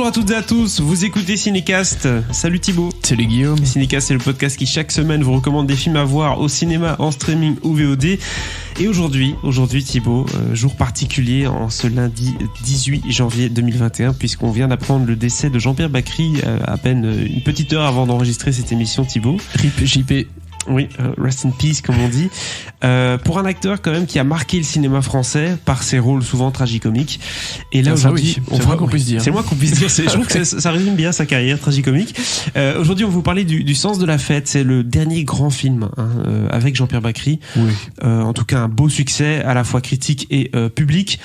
à toutes et à tous, vous écoutez Cinécast. Salut Thibaut. Salut Guillaume. Cinécast, c'est le podcast qui chaque semaine vous recommande des films à voir au cinéma, en streaming ou VOD. Et aujourd'hui Thibaut, jour particulier en ce lundi 18 janvier 2021, puisqu'on vient d'apprendre le décès de Jean-Pierre Bacry à peine une petite heure avant d'enregistrer cette émission, Thibaut. RIP JP. Oui, rest in peace comme on dit. Pour un acteur quand même qui a marqué le cinéma français par ses rôles souvent tragicomiques. Et là aujourd'hui, c'est le moins qu'on puisse dire. C'est le moins qu'on puisse dire. Je trouve que ça résume bien sa carrière tragicomique. Aujourd'hui, on va vous parler du Sens de la fête. C'est le dernier grand film avec Jean-Pierre Bacry. Oui. En tout cas, un beau succès à la fois critique et public.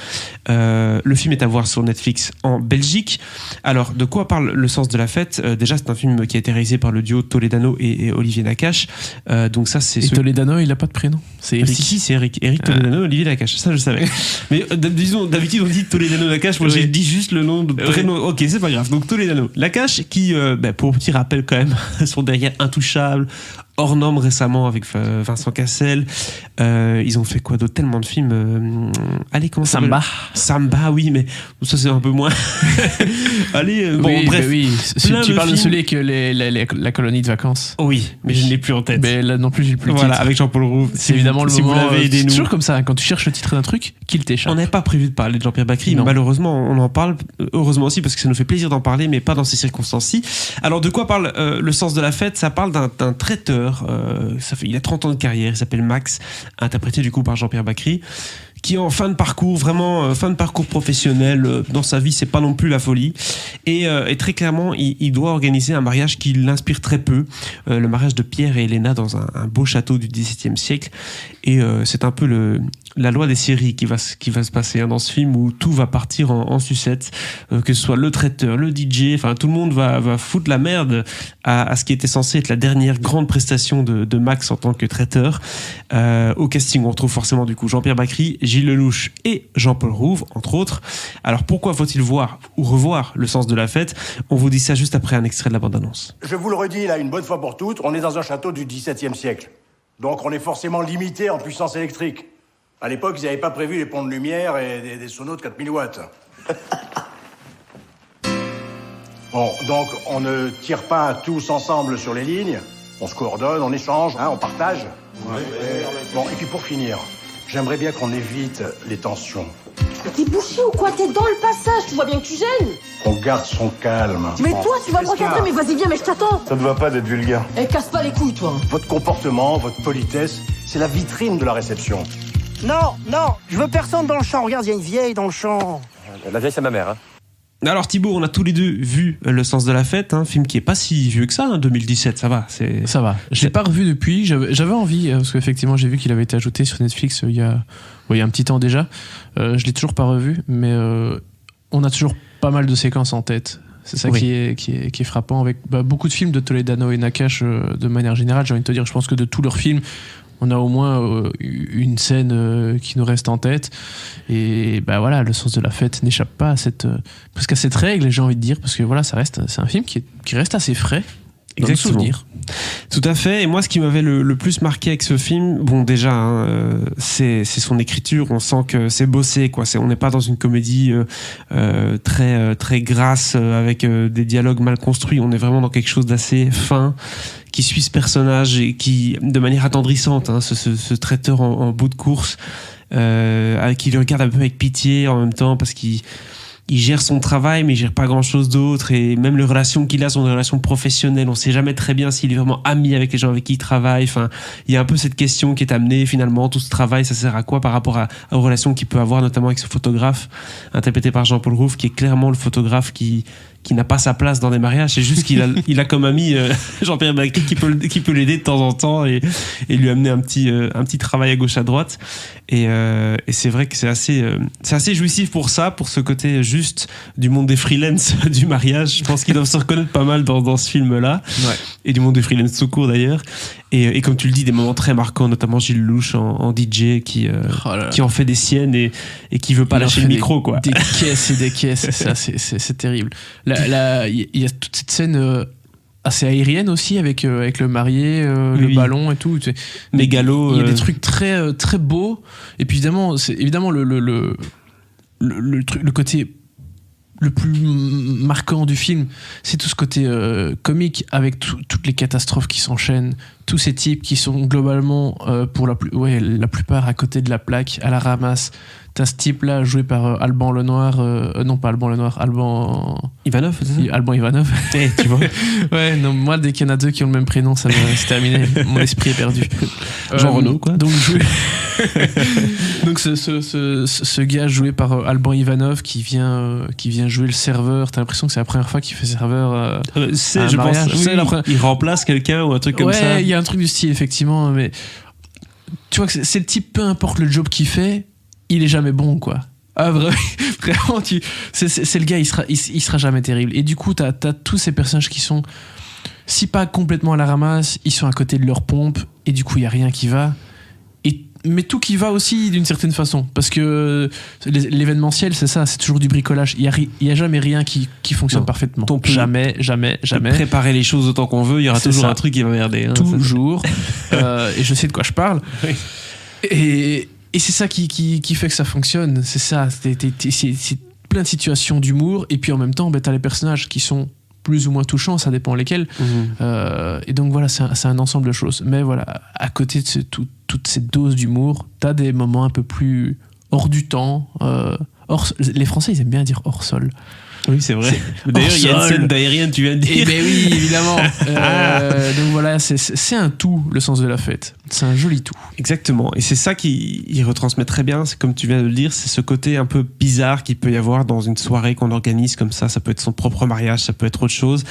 Le film est à voir sur Netflix en Belgique. Alors, de quoi parle le Sens de la fête ? Déjà, c'est un film qui a été réalisé par le duo Toledano et Olivier Nakache. Donc ça, c'est Toledano, il a pas de prénom. C'est Eric. Si, c'est Eric. Eric Toledano, Olivier Nakache. Ça, je savais. Mais disons, d'habitude, on dit Toledano Nakache. Moi, j'ai dit juste le nom de prénom. Ok, c'est pas grave. Donc Toledano Nakache, qui, pour petit rappel quand même, sont derrière Intouchables, hors norme récemment avec Vincent Cassel. Ils ont fait quoi d'autre ? Tellement de films. Allez, comment ça s'appelle ? Samba, oui, mais ça c'est un peu moins. Allez, bon, oui, bref. Oui. Tu parles de celui avec la colonie de vacances. Oui, mais je ne l'ai plus en tête. Mais là non plus, j'ai plus le voilà, titre. avec Jean-Paul Rouve. C'est évidemment le si moment. Vous l'avez aidé, c'est nous. toujours comme ça, quand tu cherches le titre d'un truc, qu'il t'échappe. On n'avait pas prévu de parler de Jean-Pierre Bacry, mais malheureusement, on en parle. Heureusement aussi, parce que ça nous fait plaisir d'en parler, mais pas dans ces circonstances-ci. Alors, de quoi parle le Sens de la fête ? Ça parle d'un traiteur. Il a 30 ans de carrière, il s'appelle Max, interprété du coup par Jean-Pierre Bacry, qui est en fin de parcours, vraiment fin de parcours professionnel. Dans sa vie, c'est pas non plus la folie. Et très clairement, il doit organiser un mariage qui l'inspire très peu. Le mariage de Pierre et Elena dans un beau château du XVIIe siècle. Et c'est un peu la loi des séries qui va se passer dans ce film, où tout va partir en sucette, que ce soit le traiteur, le DJ, enfin tout le monde va foutre la merde à ce qui était censé être la dernière grande prestation de Max en tant que traiteur. Au casting, on retrouve forcément du coup Jean-Pierre Bacry, Gilles Lelouch et Jean-Paul Rouve, entre autres. Alors pourquoi faut-il voir ou revoir le Sens de la fête ? On vous dit ça juste après un extrait de la bande-annonce. Je vous le redis là une bonne fois pour toutes, on est dans un château du XVIIe siècle. Donc on est forcément limité en puissance électrique. À l'époque, ils n'avaient pas prévu les ponts de lumière et des sonos de 4000 watts. Bon, donc on ne tire pas tous ensemble sur les lignes. On se coordonne, on échange, on partage. Ouais. Bon, et puis pour finir, j'aimerais bien qu'on évite les tensions. Mais t'es bouché ou quoi ? T'es dans le passage, tu vois bien que tu gênes. On garde son calme. Mais toi, tu vas me recadrer, mais vas-y, viens, mais je t'attends. Ça ne va pas d'être vulgaire. Eh, casse pas les couilles, toi. Votre comportement, votre politesse, c'est la vitrine de la réception. Non, je veux personne dans le champ. Regarde, il y a une vieille dans le champ. La vieille, c'est ma mère, hein. Alors Thibaut, on a tous les deux vu Le Sens de la fête, un film qui est pas si vieux que ça, 2017, ça va. Ça va. Je l'ai pas revu depuis, j'avais envie, parce qu'effectivement j'ai vu qu'il avait été ajouté sur Netflix il y a un petit temps déjà. Je l'ai toujours pas revu, mais on a toujours pas mal de séquences en tête. C'est ça qui est frappant avec beaucoup de films de Toledano et Nakache de manière générale. J'ai envie de te dire, je pense que de tous leurs films, on a au moins une scène qui nous reste en tête. Et voilà, le Sens de la fête n'échappe pas presque à cette règle, j'ai envie de dire, parce que voilà, c'est un film qui reste assez frais dans le souvenir. Tout à fait. Et moi, ce qui m'avait le plus marqué avec ce film, bon, déjà, c'est son écriture. On sent que c'est bossé, quoi. On n'est pas dans une comédie très très grasse avec des dialogues mal construits. On est vraiment dans quelque chose d'assez fin, qui suit ce personnage et qui, de manière attendrissante, ce traiteur en bout de course, qui le regarde un peu avec pitié en même temps, parce qu'il gère son travail, mais il gère pas grand chose d'autre. Et même les relations qu'il a sont des relations professionnelles. On sait jamais très bien s'il est vraiment ami avec les gens avec qui il travaille. Enfin, il y a un peu cette question qui est amenée, finalement. Tout ce travail, ça sert à quoi par rapport aux relations qu'il peut avoir, notamment avec ce photographe, interprété par Jean-Paul Rouve, qui est clairement le photographe qui n'a pas sa place dans des mariages. C'est juste qu'il a comme ami Jean-Pierre Bacry qui peut l'aider de temps en temps et lui amener un petit travail à gauche à droite. Et c'est vrai que c'est assez jouissif pour ce côté juste du monde des freelance du mariage. Je pense qu'ils doivent se reconnaître pas mal dans ce film-là. Ouais. Et du monde des freelance tout court d'ailleurs. Et comme tu le dis, des moments très marquants, notamment Gilles Lelouch en DJ qui en fait des siennes et qui veut pas lâcher le micro, quoi. Des caisses et des caisses, ça c'est terrible. Là, il y a toute cette scène assez aérienne aussi avec le marié, le ballon et tout. Mégalo. Il y a des trucs très très beaux. Et puis évidemment, c'est évidemment le côté le plus marquant du film, c'est tout ce côté comique avec toutes les catastrophes qui s'enchaînent, tous ces types qui sont globalement pour la plupart à côté de la plaque, à la ramasse. T'as ce type-là joué par Alban Lenoir, non pas Alban Lenoir, Alban Ivanov, c'est ça? Alban Ivanov. Tu vois. Ouais, non, moi dès qu'il y en a deux qui ont le même prénom, c'est terminé. Mon esprit est perdu. Jean Reno, quoi. Donc ce gars joué par Alban Ivanov qui vient jouer le serveur. T'as l'impression que c'est la première fois qu'il fait serveur. Je pense. Il remplace quelqu'un ou un truc comme ça. Ouais, il y a un truc du style effectivement, mais tu vois que c'est le type, peu importe le job qu'il fait, il est jamais bon, quoi. Ah, vraiment, c'est le gars, il sera jamais terrible. Et du coup, t'as tous ces personnages qui sont, si pas complètement à la ramasse, ils sont à côté de leur pompe, et du coup, il y a rien qui va. Mais tout qui va aussi d'une certaine façon, parce que l'événementiel, c'est ça, c'est toujours du bricolage. Il y a jamais rien qui fonctionne parfaitement. Jamais. Préparer les choses autant qu'on veut, il y aura toujours un truc qui va merder. Hein, toujours. Et je sais de quoi je parle. Oui. Et c'est ça qui fait que ça fonctionne. C'est ça. C'est plein de situations d'humour. Et puis en même temps, t'as les personnages qui sont plus ou moins touchants, ça dépend lesquels. Et donc voilà, c'est un ensemble de choses. Mais voilà, à côté de toute cette dose d'humour, t'as des moments un peu plus hors du temps. Les Français, ils aiment bien dire hors sol. Oui, c'est vrai. D'ailleurs, il y a une scène d'aérienne, tu viens de dire. Eh ben oui, évidemment. Donc voilà, c'est un tout, le sens de la fête. C'est un joli tout. Exactement. Et c'est ça qu'il retransmet très bien. C'est comme tu viens de le dire, c'est ce côté un peu bizarre qu'il peut y avoir dans une soirée qu'on organise comme ça. Ça peut être son propre mariage, ça peut être autre chose.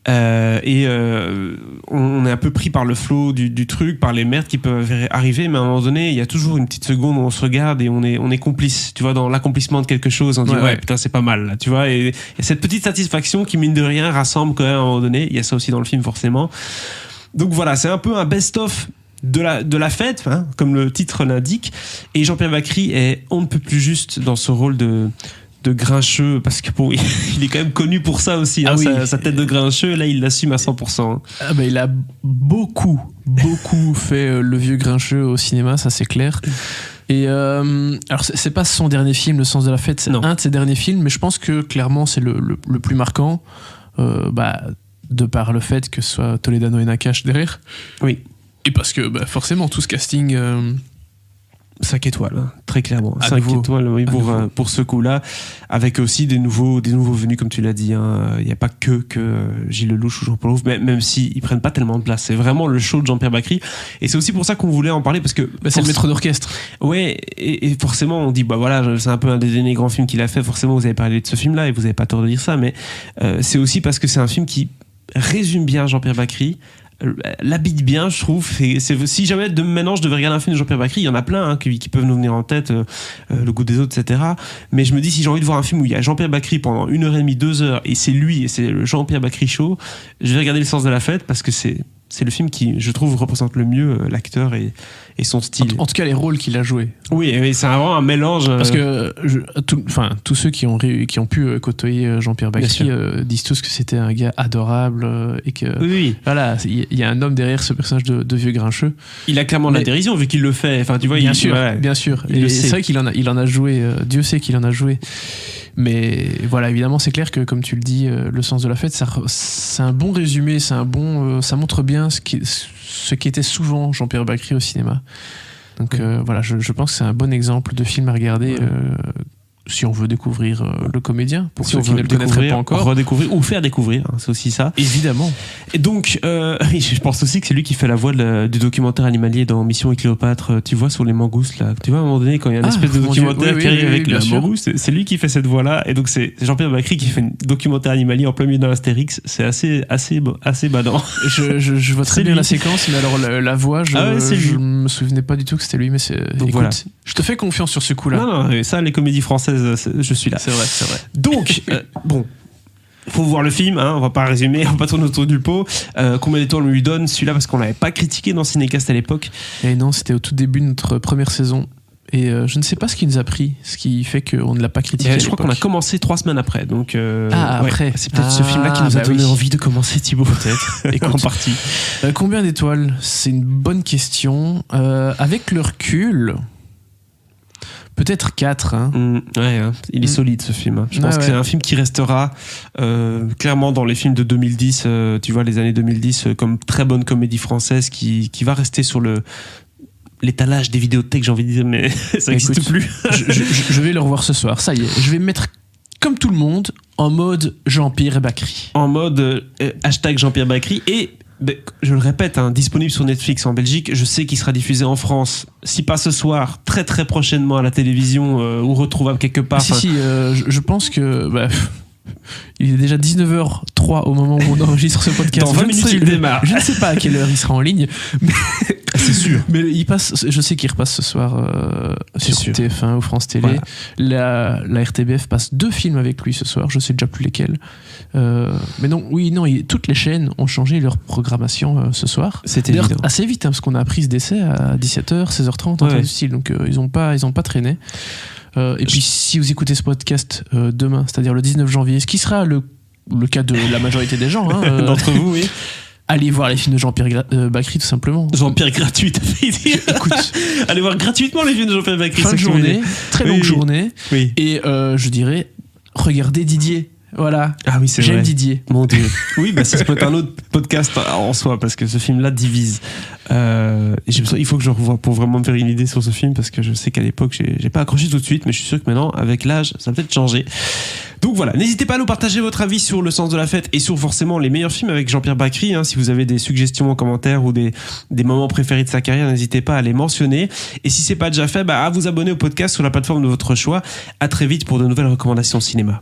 On est un peu pris par le flow du truc, par les merdes qui peuvent arriver, mais à un moment donné, il y a toujours une petite seconde où on se regarde et on est complice, tu vois, dans l'accomplissement de quelque chose. On dit ouais, putain, c'est pas mal là, tu vois. Et cette petite satisfaction qui, mine de rien, rassemble quand même à un moment donné. Il y a ça aussi dans le film, forcément. Donc voilà, c'est un peu un best-of de la fête, hein, comme le titre l'indique. Et Jean-Pierre Bacry est on ne peut plus juste dans ce rôle de grincheux, parce que bon, il est quand même connu pour ça aussi, hein, sa tête de grincheux, là il l'assume à 100%. Ah bah, il a beaucoup fait le vieux grincheux au cinéma, ça c'est clair. Et alors c'est pas son dernier film, Le Sens de la Fête, c'est un de ses derniers films, mais je pense que clairement c'est le plus marquant, de par le fait que ce soit Toledano et Nakache derrière. Oui. Et parce que forcément tout ce casting... 5 étoiles, hein, très clairement. 5 étoiles, oui, pour ce coup-là, avec aussi des nouveaux venus, comme tu l'as dit. Hein. Il n'y a pas que Gilles Lelouch ou Jean-Paul Rouve, mais même s'ils prennent pas tellement de place. C'est vraiment le show de Jean-Pierre Bacry. Et c'est aussi pour ça qu'on voulait en parler, parce que... c'est le maître d'orchestre. Ouais, et forcément, on dit, voilà, c'est un peu un des derniers grands films qu'il a fait. Forcément, vous avez parlé de ce film-là, et vous n'avez pas tort de dire ça, mais c'est aussi parce que c'est un film qui résume bien Jean-Pierre Bacry, l'habite bien, je trouve. Si jamais maintenant je devais regarder un film de Jean-Pierre Bacry, il y en a plein hein, qui peuvent nous venir en tête, Le Goût des autres, etc. Mais je me dis, si j'ai envie de voir un film où il y a Jean-Pierre Bacry pendant 1h30, 2h, et c'est lui, et c'est le Jean-Pierre Bacry show, je vais regarder Le Sens de la Fête, parce que c'est le film qui, je trouve, représente le mieux l'acteur et son style. En tout cas, les rôles qu'il a joués. Oui, c'est vraiment un mélange. Parce que tous ceux qui ont pu côtoyer Jean-Pierre Bacry disent tous que c'était un gars adorable et que voilà, il y a un homme derrière ce personnage de vieux grincheux. Il a clairement de la dérision vu qu'il le fait. Enfin, tu vois, bien sûr. Et c'est vrai qu'il en a joué. Dieu sait qu'il en a joué. Mais voilà, évidemment, c'est clair que, comme tu le dis, Le Sens de la Fête, c'est un bon résumé, ça montre bien ce qu'était souvent Jean-Pierre Bacry au cinéma. Donc voilà, je pense que c'est un bon exemple de film à regarder si on veut découvrir le comédien, pour ceux qui ne le connaîtraient pas encore. Redécouvrir ou faire découvrir, hein, c'est aussi ça. Évidemment. Et donc, je pense aussi que c'est lui qui fait la voix du documentaire animalier dans Mission et Cléopâtre, tu vois, sur les mangoustes, là. Tu vois, à un moment donné, quand il y a une espèce de documentaire qui arrive avec la mangouste, c'est lui qui fait cette voix-là. Et donc, c'est Jean-Pierre Bacry qui fait un documentaire animalier en plein milieu d'un Astérix. C'est assez badant. Je vois très bien la séquence, mais alors la voix, je me souvenais pas du tout que c'était lui, mais écoute, voilà. Je te fais confiance sur ce coup-là. Non, ça, les comédies françaises, je suis là. C'est vrai. Donc, bon, faut voir le film, hein, on va pas résumer, on va pas tourner autour du pot. Combien d'étoiles on lui donne celui-là, parce qu'on l'avait pas critiqué dans Cinécast à l'époque. Et non, c'était au tout début de notre première saison. Et je ne sais pas ce qui nous a pris, ce qui fait qu'on ne l'a pas critiqué. Je crois qu'on a commencé 3 semaines après. Donc, après. C'est peut-être ce film-là qui nous a donné envie de commencer, Thibaut. Peut-être. En partie. Combien d'étoiles ? C'est une bonne question. Avec le recul, Peut-être 4. Hein. Ouais, hein. Il est solide ce film. Hein. Je pense que c'est un film qui restera clairement dans les films de 2010, tu vois, les années 2010, comme très bonne comédie française qui va rester sur l'étalage des vidéothèques, j'ai envie de dire, mais ça n'existe plus. je vais le revoir ce soir, ça y est. Je vais me mettre, comme tout le monde, en mode Jean-Pierre Bacri. En mode hashtag Jean-Pierre Bacri. Et je le répète, hein, disponible sur Netflix en Belgique. Je sais qu'il sera diffusé en France, si pas ce soir, très très prochainement à la télévision ou retrouvable quelque part. Je pense que... il est déjà 19h03 au moment où on enregistre ce podcast. Dans 20 minutes, il démarre. Je ne sais pas à quelle heure il sera en ligne. Mais c'est sûr. Mais il passe, je sais qu'il repasse ce soir sur TF1 ou France Télé. Voilà. La RTBF passe 2 films avec lui ce soir. Je sais déjà plus lesquels. Mais non, toutes les chaînes ont changé leur programmation ce soir. C'était évident. Assez vite, hein, parce qu'on a appris ce décès à 17h, 16h30, du style. Donc ils ont pas traîné. Et puis si vous écoutez ce podcast demain, c'est-à-dire le 19 janvier, ce qui sera le cas de la majorité des gens, hein, d'entre vous, oui. Allez voir les films de Jean-Pierre Bacri, tout simplement. Jean-Pierre gratuit, t'as fait dire. Écoute, allez voir gratuitement les films de Jean-Pierre Bacri. Fin de journée, très longue journée. Oui. Et je dirais, regardez Didier. Voilà. Ah oui, c'est J'aime vrai. Didier. Mon Dieu. Oui, ça peut être un autre podcast en soi, parce que ce film-là divise. Il faut que je revoie pour vraiment me faire une idée sur ce film, parce que je sais qu'à l'époque, j'ai pas accroché tout de suite, mais je suis sûr que maintenant, avec l'âge, ça va peut-être changer. Donc voilà, n'hésitez pas à nous partager votre avis sur Le Sens de la Fête et sur forcément les meilleurs films avec Jean-Pierre Bacri. Hein, si vous avez des suggestions en commentaire ou des moments préférés de sa carrière, n'hésitez pas à les mentionner. Et si c'est pas déjà fait, à vous abonner au podcast sur la plateforme de votre choix. À très vite pour de nouvelles recommandations cinéma.